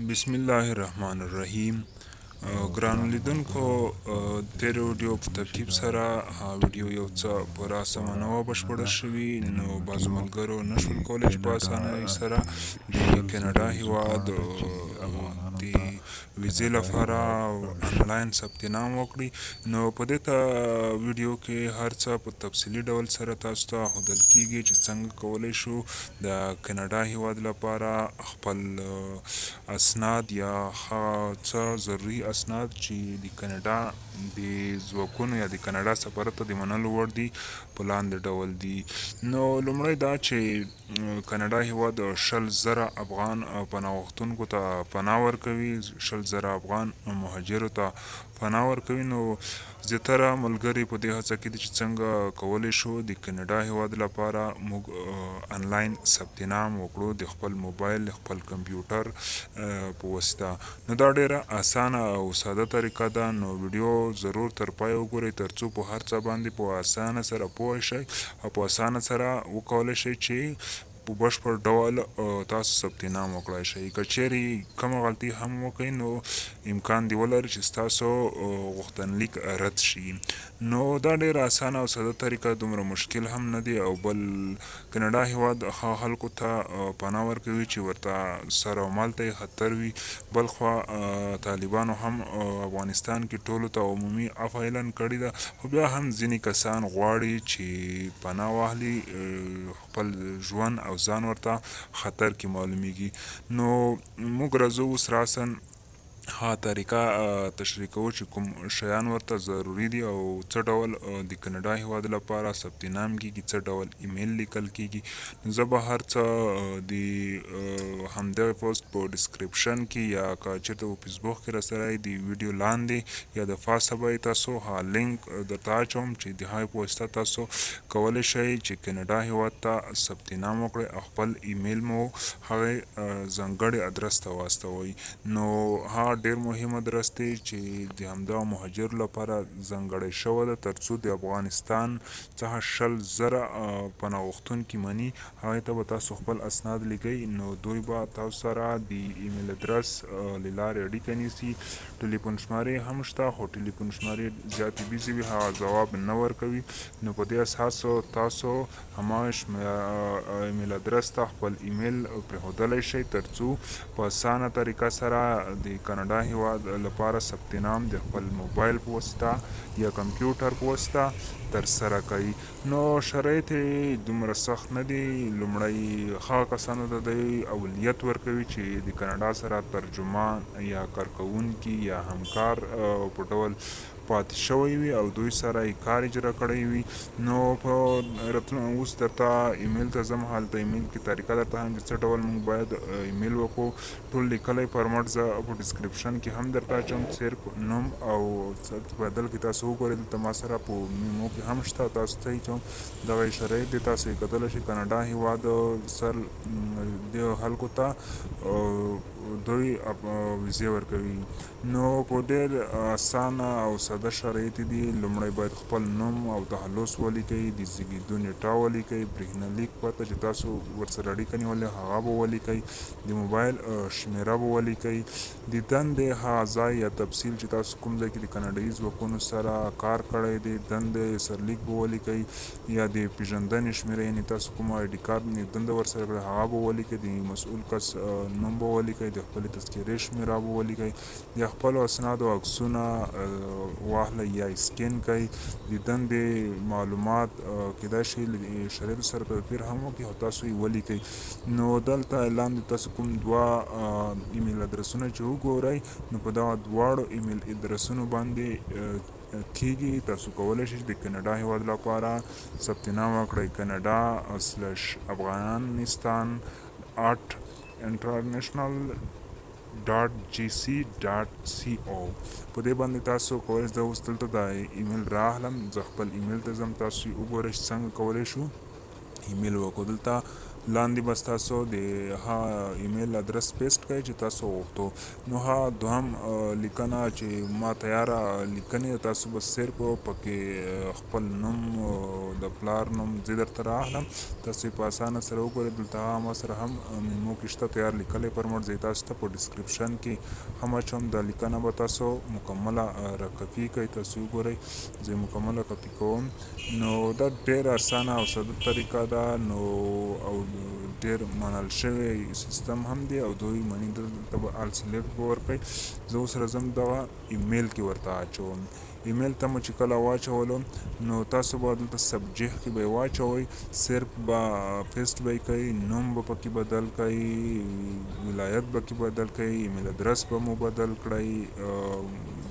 بسم الله الرحمن الرحیم. ګرانو لیدونکو، تیر ویډیو په ترتیب سره ویډیو یو څه پوره سمه نه وه بشپړه شوې، نو بعضو ملګرو نشول کولی چې په اسانۍ سره د کاناډا هیواد د ویزې لپاره آنلاین ثبت نام وکړي. نو په دې ویډیو کې هر څه په تفصیلي ډول سره تاسو ته ښودل کیږي چې څنګه کولی شو د کاناډا هیواد لپاره خپل اسناد یا هغه څه ضروري اسناد چې د کاناډا د ځواکونو یا د کاناډا سفارت ته د منلو وړ دي په لاندې ډول دي. نو لومړی دا چې کاناډا هیواد 100,000 افغان پناه غوښتونکو ته پناه ورکوي، 100,000 افغان مهاجرو ته پناه ورکوي. نو زیاتره ملګري په دې هڅه کې دي چې څنګه کولی شو د کاناډا هیواد لپاره موږ آنلاین ثبت نام وکړو د خپل موبایل، خپل کمپیوټر په واسطه. نو دا ډیره اسانه او ساده طریقه ده. نو ویډیو ضرور تر پای وګورئ ترڅو په هر څه باندې په اسانه سره پوه شئ او په اسانه سره وکولی شئ چې په بشپړ ډول تاسو ثبت نام وکړای شئ. که چیرې کومه غلطي هم وکړئ نو امکان دی ولري چې ستاسو غوښتنلیک رد شي. نو دا ډیره اسانه او ساده طریقه، دومره مشکل هم نه دی. او بل کاناډا هیواد هغه خلکو ته پناه ورکوي چې ورته سر او مال ته یې خطر وي. بل خوا طالبانو هم افغانستان کې ټولو ته عمومي عفو اعلان کړې ده، خو بیا هم ځینې کسان غواړي چې پناه واخلي، خپل ژوند او ځان ورته خطر کې معلومیږي. نو موږ راځو اوس راسن ها طریقه تشریح کوو چې کوم شیان ورته ضروري دي او څه ډول د کاناډا هیواد لپاره ثبت نام کیږي، څه ډول ایمیل لیکل کیږي. زه به هر څه د همدغه پوسټ په ډسکریپشن کې یا که چېرته په فیسبوک کې راسره د ویډیو لاندې یا د پاسه به تاسو ها لینک درته اچوم چې د هغې په واسطه تاسو کولی شئ چې کاناډا هیواد ته ثبت نام وکړئ او خپل ایمیل مو هغې ځانګړي ادرس ته واستوئ. نو ها ډیر مهم ادرس دی چې د همدغه مهاجرو لپاره ځانګړی شوی ده ترڅو د افغانستان څخه 100,000 پناه غوښتونکي مني، هغې ته به تاسو خپل اسناد لیکئ. نو دوی به تاسو سره د ایمیل ادرس له لارې اړیکه نیسي. ټلیفون شمارې هم شته، خو ټلیفون شمارې زیاتې بیزې وي، هغه ځواب نه ورکوي. نو په دې اساس تاسو هماغه ایمیل ادرس ته خپل ایمیل پرېښودلی شئ ترڅو په اسانه طریقه سره د کاناډا هیواد لپاره ثبت نام د خپل موبایل په واسطه یا کمپیوټر په واسطه ترسره کوي. نو شرایط یې دومره سخت نه دي. لومړی هغه کسانو ته دی اولیت ورکوي چې د کاناډا سره ترجمان یا کارکوونکي یا همکار په ډول پاتې شوی وي او دوی سره یې کار اجرا کړی وي. نو په اوس درته ایمیل ته ځم، هلته ایمیل کې طریقه درته هم چې څه ډول موږ باید ایمیل وکړو. ټول لیکلی فارمټ زه په ډسکریپشن کې هم درته اچوم، صرف نوم او بدل کې تاسو وګورئ. دلته ما سره په میمو کې هم شته، تاسو ته یې چوم. دغه شرایط دی، تاسو یې کتلی شئ. کاناډا هیواد سر د خلکو ته دوی ویزې ورکوي. نو په ډېر اسانه او ساده شرایط دي. لومړی باید خپل نوم او تخلص ولیکئ، د زیږېدو نیټه ولیکئ، برېښنالیک پته چې تاسو ورسره اړیکه نیولې هغه به ولیکئ، د موبایل شمیره به ولیکئ، د دندې هغه ځای یا تفصیل چې تاسو کوم ځای کې د کاناډایي ځواکونو سره کار کړی دی دندې سرلیک به ولیکئ، یا د پیژندنې شمیره یعنې تاسو کوم آی ډي کارډ دنده ورسره کړې هغه به ولیکئ، د مسؤل کس نوم به ولیکئ، د خپلې تذکرې شمیره به ولیکئ، د خپلو اسنادو عکسونه واخلئ یا سکین کړئ، د دندې معلومات کیدای شي له شرایطو سره توپیر هم وکړي خو تاسو یې ولیکئ. نو دلته لاندې تاسو کوم دوه ایمیل ادرسونه چې وګورئ نو په دغه دواړو ایمیل ادرسونو باندې کیږي. تاسو کولی شئ د کاناډا هیواد لپاره ثبت نام وکړئ canada/afghanistan@international.gc.co. په دې باندې تاسو کولی شئ. زه اوس دلته د ایمیل راغلم، زه خپل ایمیل ته ځم، تاسو یې وګورئ چې څنګه کولی شو ایمیل وکړو. دلته لاندې بس تاسو د ها ایمیل ادرس پیسټ کړئ چې تاسو غوښتو. نو ها دوهم لیکنه چې ما تیاره لیکنې تاسو بس صرف پکې خپل نوم د پلار نوم زه درته رااخلم، تاسو یې په اسانه سره وګورئ. دلته ما سره هم میمو کې شته تیار لیکلی پر مټ، زه تاسو ته په ډسکرپشن کې هم اچوم. دا لیکنه به تاسو مکمله راکپي کړئ، تاسو وګورئ زه مکمله کپي کوم. نو دا ډېر اسانه او ساده طریقه ده، نو او ډېر منل شوی سیستم هم دی، او دوی مني. دلته به آل سلیکټ به ورکړئ. زه اوس راځم دغه ایمیل کې ورته اچوم. ایمیل ته مو چې کله واچولو نو تاسو به دلته سبجیکټ کې به یې واچوئ، صرف به پیسټ به یې کوئ، نوم به پکې بدل کړئ، ولایت به کې بدل کړئ، ایمیل ادرس به مو بدل کړئ،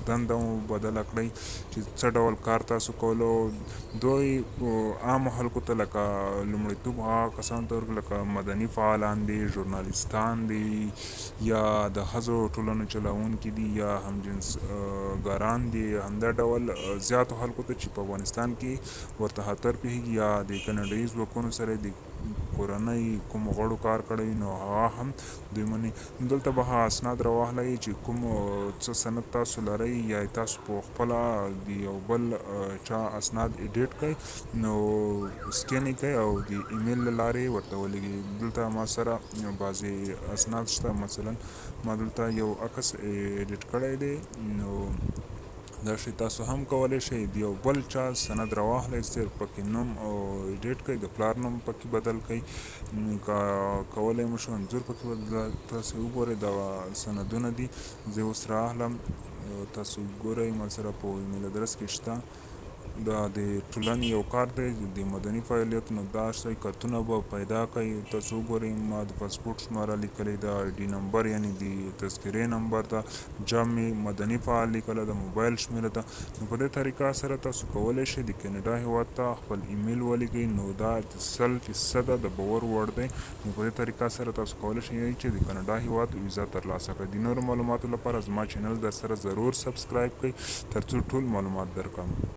دنده مو بدله کړئ چې څه ډول کار تاسو کولو. دوی عامو خلکو ته لکه لومړیتوب هغه کسانو ته ورکړي لکه مدني فعالان دي، ژورنالیستان دي، یا د ښځو ټولنو چلوونکي دي، یا همجنس ګاران دي. همدا ډول زیاتو خلکو ته چې په افغانستان کې ورته خطر پیښیږي یا د کینیډایي ځواکونو سره د کورنۍ کومو غړو کار کړی نو هغه هم دوی مني. دلته به هغه اسناد راواخلئ چې کوم څه سند تاسو لرئ، یا تاسو په خپله د یو بل چا اسناد ایډیټ کړئ نو سکین یې کړئ او د ایمیل له لارې ورته ولېږئ. دلته ما سره بعضې اسناد شته، مثلا ما دلته یو عکس ایډیټ کړی دی، نو دا شی تاسو هم کولی شئ. د یو بل چا سند راواخلئ، صرف پکې نوم او ایډیټ کړئ، د پلار نوم پکې بدل کړئ، کولی مو شو انځور پکې بدل. تاسو وګورئ دغه سندونه دي، زه اوس رااخلم، تاسو ګورئ ما سره په ایمیل ادرس کې شته. دا د ټولنې یو کار دی د مدني فعالیتونو، دا شی کتونه به پیدا کوي. تاسو وګورئ ما د پاسپورټ شماره لیکلې ده، آی ډي نمبر یعنې د تذکرې نمبر ده، جام مې مدني فعال لیکله ده، موبایل شمېره ده. نو په دې طریقه سره تاسو کولی شئ د کینیډا هېواد ته خپل ایمیل ولیږئ. نو دا 100% د باور وړ دی. نو په دې طریقه سره تاسو کولی شئ چې د کینیډا هېواد ویزا ترلاسه کړئ. د نورو معلوماتو لپاره زما چینل در سره ضرور سبسکرایب کړئ تر څو ټول معلومات درکړم.